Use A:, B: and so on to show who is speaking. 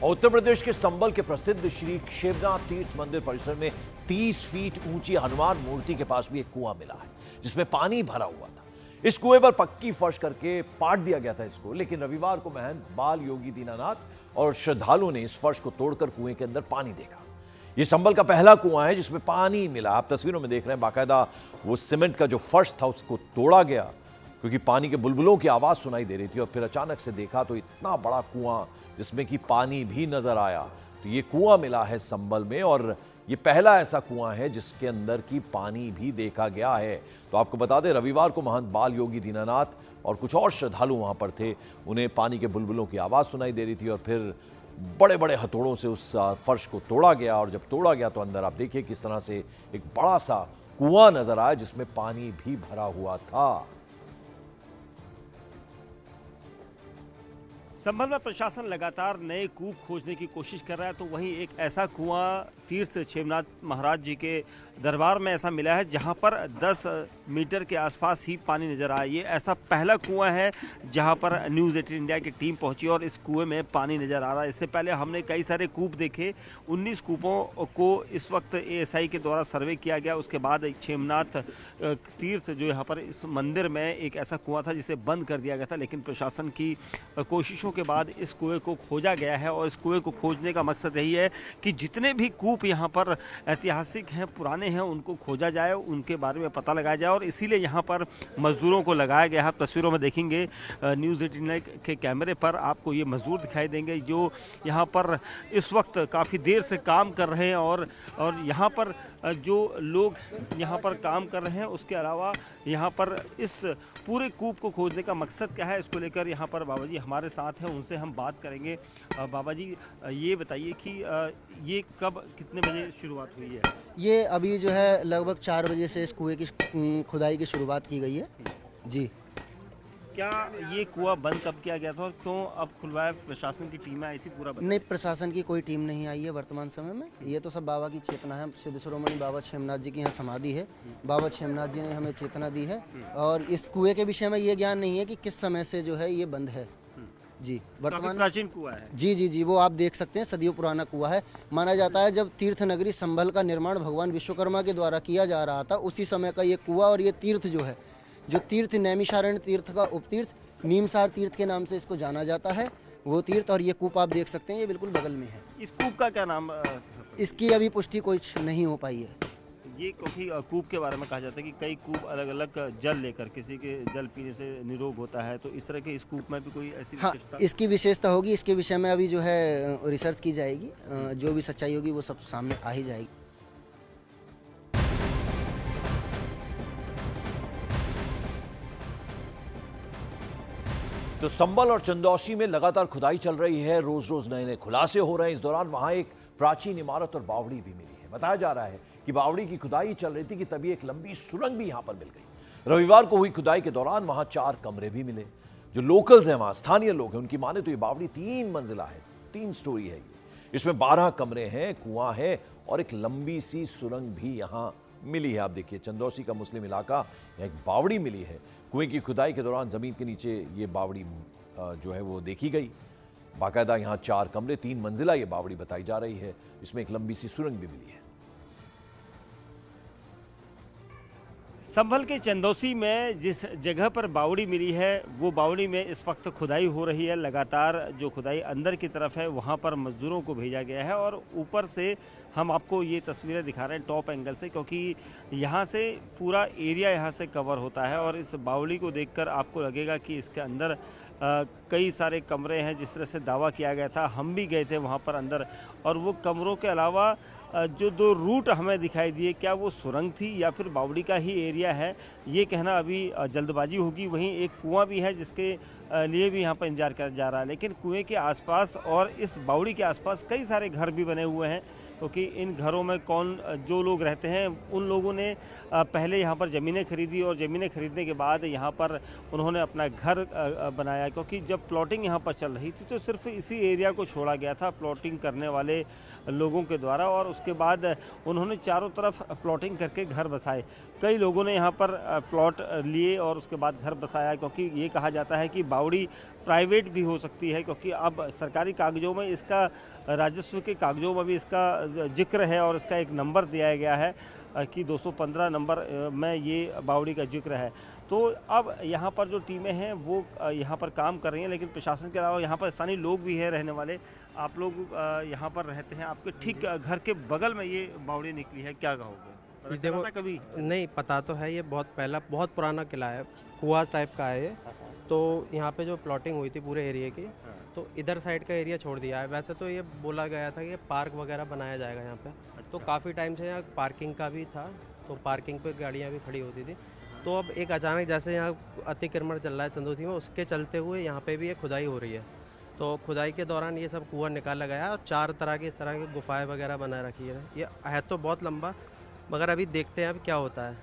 A: और उत्तर प्रदेश के संबल के प्रसिद्ध श्री क्षेत्रनाथ तीर्थ मंदिर परिसर में 30 फीट ऊंची हनुमान मूर्ति के पास भी एक कुआं मिला है जिसमें पानी भरा हुआ था। इस कुएं पर पक्की फर्श करके पाट दिया गया था इसको, लेकिन रविवार को महंत बाल योगी दीनानाथ और श्रद्धालुओं ने इस फर्श को तोड़कर कुएं के अंदर पानी देखा। यह संबल का पहला कुआं है जिसमें पानी मिला। आप तस्वीरों में देख रहे हैं, बाकायदा वो सीमेंट का जो फर्श था उसको तोड़ा गया क्योंकि पानी के बुलबुलों की आवाज सुनाई दे रही थी और फिर अचानक से देखा तो इतना बड़ा कुआं जिसमें कि पानी भी नजर आया। तो ये कुआं मिला है संबल में और ये पहला ऐसा कुआं है जिसके अंदर की पानी भी देखा गया है। तो आपको बता दें, रविवार को महंत बाल योगी दीनानाथ और कुछ और श्रद्धालु वहां पर थे। उन्हें पानी के बुलबुलों की आवाज सुनाई दे रही थी और फिर बड़े बड़े हथौड़ों से उस फर्श को तोड़ा गया और जब तोड़ा गया तो अंदर आप देखिए किस तरह से एक बड़ा सा कुआं नजर आया जिसमें पानी भी भरा हुआ था।
B: संभल में प्रशासन लगातार नए कूप खोजने की कोशिश कर रहा है, तो वहीं एक ऐसा कुआं तीर्थ क्षेत्रनाथ महाराज जी के दरबार में ऐसा मिला है जहां पर 10 मीटर के आसपास ही पानी नजर आया। ये ऐसा पहला कुआं है जहां पर न्यूज़ 18 इंडिया की टीम पहुंची और इस कुएं में पानी नजर आ रहा है। इससे पहले हमने कई सारे कूप देखे, 19 कूपों को इस वक्त एएसआई के द्वारा सर्वे किया गया। उसके बाद क्षेत्रनाथ तीर्थ जो यहाँ पर इस मंदिर में एक ऐसा कुआं था जिसे बंद कर दिया गया था, लेकिन प्रशासन की कोशिशों के बाद इस कुएं को खोजा गया है और इस कुएं को खोजने का मकसद यही है कि जितने भी कूप यहाँ पर ऐतिहासिक हैं, पुराने हैं, उनको खोजा जाए, उनके बारे में पता लगाया जाए और इसीलिए यहाँ पर मजदूरों को लगाया गया है। तस्वीरों में देखेंगे न्यूज़ 18 के कैमरे पर आपको ये मजदूर दिखाई देंगे जो यहाँ पर इस वक्त काफ़ी देर से काम कर रहे हैं और यहाँ पर जो लोग यहाँ पर काम कर रहे हैं उसके अलावा यहाँ पर इस पूरे कूप को खोजने का मकसद क्या है, इसको लेकर यहाँ पर बाबा जी हमारे साथ हैं, उनसे हम बात करेंगे। बाबा जी ये बताइए कि ये कब कितने बजे शुरुआत हुई है?
C: ये अभी जो है लगभग 4 बजे से इस कुएं की खुदाई की शुरुआत की गई है जी।
B: क्या ये कुआं बंद कब किया गया था और क्यों अब खुलवाया? प्रशासन की टीमें आई थी पूरा
C: नहीं, प्रशासन की कोई टीम नहीं आई है वर्तमान समय में। ये तो सब बाबा की चेतना है। सिद्ध शिरोमणि बाबा क्षेत्रनाथ जी की यहाँ समाधि है। बाबा क्षेत्रनाथ जी ने हमें चेतना दी है और इस कुएं के विषय में ये ज्ञान नहीं है कि किस समय से जो है ये बंद है जी। वर्तमान
B: प्राचीन कुआं है
C: जी जी जी, वो आप देख सकते हैं, सदियों पुराना कुआं है। माना जाता है जब तीर्थ नगरी संभल का निर्माण भगवान विश्वकर्मा के द्वारा किया जा रहा था उसी समय का ये कुआं और ये तीर्थ जो है, जो तीर्थ नैमिषारण्य तीर्थ का उपतीर्थ नीमसार तीर्थ के नाम से इसको जाना जाता है, वो तीर्थ और ये कूप आप देख सकते हैं, ये बिल्कुल बगल में है।
B: इस कूप का क्या नाम?
C: इसकी अभी पुष्टि कुछ नहीं हो पाई है।
B: ये क्योंकि कूप के बारे में कहा जाता है कि कई कूप अलग अलग जल लेकर, किसी के जल पीने से निरोग होता है, तो इस तरह के इस कूप में भी कोई ऐसी
C: विशेषता? इसकी विशेषता होगी, इसके विषय में अभी जो है रिसर्च की जाएगी, जो भी सच्चाई होगी वो सब सामने आ ही जाएगी।
A: तो संबल और चंदौसी में लगातार खुदाई चल रही है, रोज रोज नए नए खुलासे हो रहे हैं। इस दौरान वहां एक प्राचीन इमारत और बावड़ी भी मिली है। बताया जा रहा है कि बावड़ी की खुदाई चल रही थी कि तभी एक लंबी सुरंग भी यहां पर मिल गई। रविवार को हुई खुदाई के दौरान वहां 4 कमरे भी मिले। जो लोकल्स हैं, वहां स्थानीय लोग हैं, उनकी माने तो ये बावड़ी 3 मंजिला है, 3 स्टोरी है ये। इसमें 12 कमरे हैं, कुआं है और एक लंबी सी सुरंग भी यहां मिली है। आप देखिए, चंदौसी का मुस्लिम इलाका, एक बावड़ी मिली है। कुएं की खुदाई के दौरान जमीन के नीचे ये बावड़ी जो है वो देखी गई। बाकायदा यहाँ 4 कमरे, 3 मंजिला ये बावड़ी बताई जा रही है। इसमें एक लंबी सी सुरंग भी मिली है।
B: संभल के चंदौसी में जिस जगह पर बावड़ी मिली है वो बावड़ी में इस वक्त खुदाई हो रही है। लगातार जो खुदाई अंदर की तरफ है वहाँ पर मजदूरों को भेजा गया है और ऊपर से हम आपको ये तस्वीरें दिखा रहे हैं टॉप एंगल से, क्योंकि यहाँ से पूरा एरिया यहाँ से कवर होता है और इस बावड़ी को देखकर आपको लगेगा कि इसके अंदर कई सारे कमरे हैं। जिस तरह से दावा किया गया था, हम भी गए थे वहाँ पर अंदर, और वो कमरों के अलावा जो 2 रूट हमें दिखाई दिए, क्या वो सुरंग थी या फिर बावड़ी का ही एरिया है, ये कहना अभी जल्दबाजी होगी। वहीं एक कुआं भी है जिसके लिए भी यहाँ पर इंतजार किया जा रहा है, लेकिन कुएं के आसपास और इस बावड़ी के आसपास कई सारे घर भी बने हुए हैं, क्योंकि इन घरों में जो लोग रहते हैं उन लोगों ने पहले यहाँ पर ज़मीनें खरीदी और ज़मीनें खरीदने के बाद यहाँ पर उन्होंने अपना घर बनाया। क्योंकि जब प्लॉटिंग यहाँ पर चल रही थी तो सिर्फ इसी एरिया को छोड़ा गया था प्लॉटिंग करने वाले लोगों के द्वारा, और उसके बाद उन्होंने चारों तरफ प्लॉटिंग करके घर बसाए। कई लोगों ने यहाँ पर प्लॉट लिए और उसके बाद घर बसाया, क्योंकि ये कहा जाता है कि बावड़ी प्राइवेट भी हो सकती है, क्योंकि अब सरकारी कागजों में इसका, राजस्व के कागजों में भी इसका जिक्र है और इसका एक नंबर दिया गया है कि 215 नंबर में ये बावड़ी का जिक्र है। तो अब यहाँ पर जो टीमें हैं वो यहाँ पर काम कर रही हैं, लेकिन प्रशासन के अलावा यहाँ पर स्थानीय लोग भी हैं रहने वाले। आप लोग यहाँ पर रहते हैं, आपके ठीक घर के बगल में ये बावड़ी निकली है, क्या कहोगे?
D: देखो,
B: कभी
D: नहीं पता तो है, ये बहुत पुराना किला है, कुआं टाइप का है ये। तो यहाँ पे जो प्लॉटिंग हुई थी पूरे एरिया की, तो इधर साइड का एरिया छोड़ दिया है। वैसे तो ये बोला गया था कि पार्क वगैरह बनाया जाएगा यहाँ पे, तो काफ़ी टाइम से यहाँ पार्किंग का भी था, तो पार्किंग पे गाड़ियाँ भी खड़ी होती थी। तो अब एक अचानक जैसे यहाँ अतिक्रमण चल रहा है चंदौसी में, उसके चलते हुए यहाँ पे भी एक खुदाई हो रही है। तो खुदाई के दौरान ये सब कुआं निकाला गया है और 4 तरह की इस तरह की गुफाएं वगैरह बना रखी है। ये है तो बहुत लंबा, मगर अभी देखते हैं अब क्या होता है।